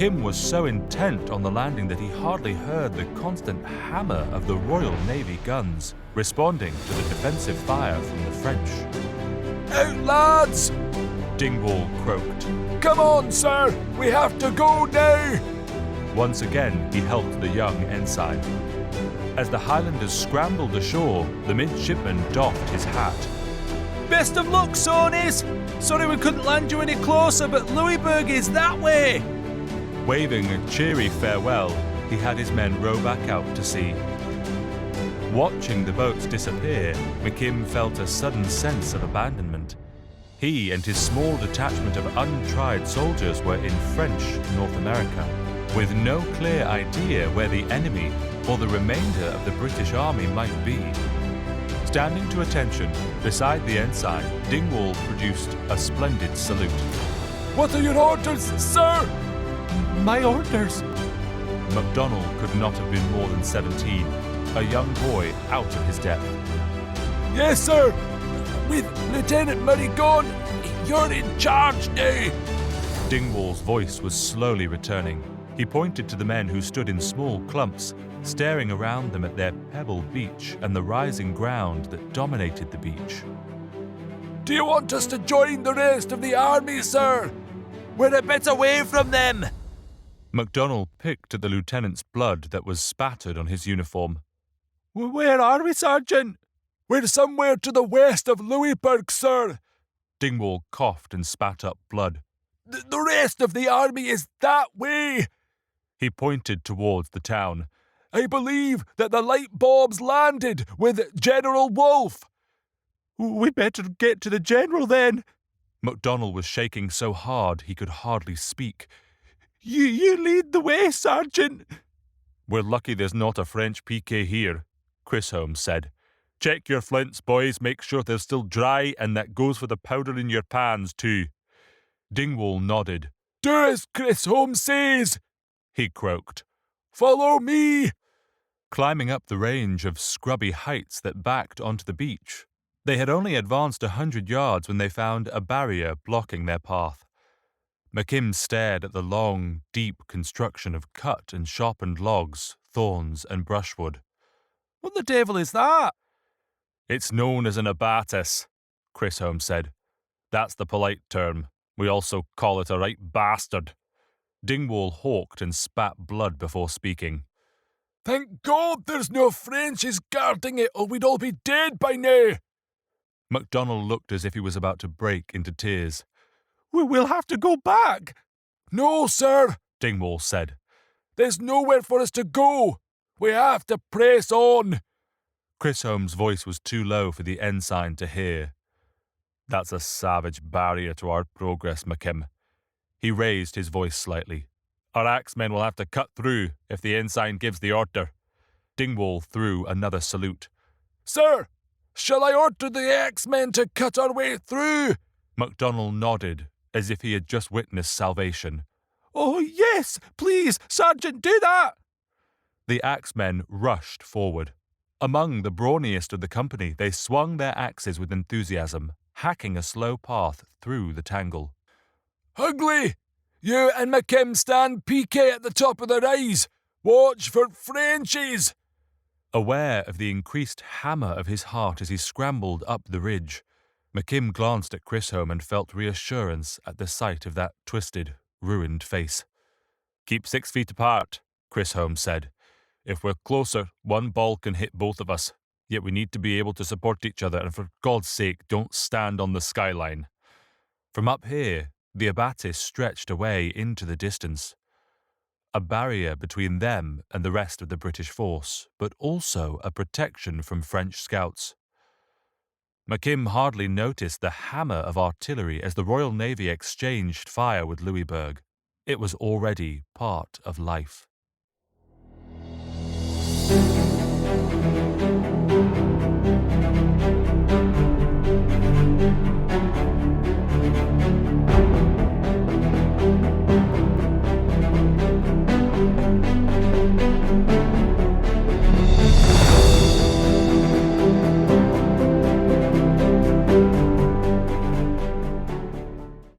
MacKim was so intent on the landing that he hardly heard the constant hammer of the Royal Navy guns, responding to the defensive fire from the French. "Out, lads!" Dingwall croaked. "Come on, sir! We have to go now!" Once again, he helped the young ensign. As the Highlanders scrambled ashore, the midshipman doffed his hat. "Best of luck, Sonies! Sorry we couldn't land you any closer, but Louisburg is that way!" Waving a cheery farewell, he had his men row back out to sea. Watching the boats disappear, MacKim felt a sudden sense of abandonment. He and his small detachment of untried soldiers were in French North America, with no clear idea where the enemy or the remainder of the British army might be. Standing to attention, beside the ensign, Dingwall produced a splendid salute. "What are your orders, sir?" "My orders." MacDonald could not have been more than 17, a young boy out of his depth. "Yes, sir. With Lieutenant Murray gone, you're in charge now." Dingwall's voice was slowly returning. He pointed to the men who stood in small clumps, staring around them at their pebble beach and the rising ground that dominated the beach. "Do you want us to join the rest of the army, sir?" "We're a bit away from them." MacDonald picked at the lieutenant's blood that was spattered on his uniform. "Where are we, Sergeant?" "We're somewhere to the west of Louisburg, sir." Dingwall coughed and spat up blood. The rest of the army is that way." He pointed towards the town. "I believe that the light bombs landed with General Wolfe." "We'd better get to the General then." MacDonald was shaking so hard he could hardly speak. You lead the way, Sergeant." "We're lucky there's not a French PK here," Chisholm said. "Check your flints, boys, make sure they're still dry, and that goes for the powder in your pans too." Dingwall nodded. "Do as Chisholm says," he croaked. "Follow me." Climbing up the range of scrubby heights that backed onto the beach, they had only advanced 100 yards when they found a barrier blocking their path. MacKim stared at the long, deep construction of cut and sharpened logs, thorns and brushwood. "What the devil is that?" "It's known as an abatis," Chisholm said. "That's the polite term. We also call it a right bastard." Dingwall hawked and spat blood before speaking. "Thank God there's no Frenchies guarding it, or we'd all be dead by now." MacDonald looked as if he was about to break into tears. "We'll have to go back." "No, sir," Dingwall said. "There's nowhere for us to go. We have to press on." Chisholm's voice was too low for the ensign to hear. "That's a savage barrier to our progress, MacKim." He raised his voice slightly. "Our axemen will have to cut through if the ensign gives the order." Dingwall threw another salute. "Sir, shall I order the axemen to cut our way through?" MacDonald nodded, as if he had just witnessed salvation. "Oh, yes, please, Sergeant, do that." The axemen rushed forward. Among the brawniest of the company, they swung their axes with enthusiasm, hacking a slow path through the tangle. "Ugly, you and MacKim stand PK at the top of the rise. Watch for Frenchies." Aware of the increased hammer of his heart as he scrambled up the ridge, MacKim glanced at Chisholm and felt reassurance at the sight of that twisted, ruined face. "Keep 6 feet apart," Chisholm said. "If we're closer, one ball can hit both of us. Yet we need to be able to support each other, and for God's sake, don't stand on the skyline." From up here, the abatis stretched away into the distance. A barrier between them and the rest of the British force, but also a protection from French scouts. MacKim hardly noticed the hammer of artillery as the Royal Navy exchanged fire with Louisburg. It was already part of life.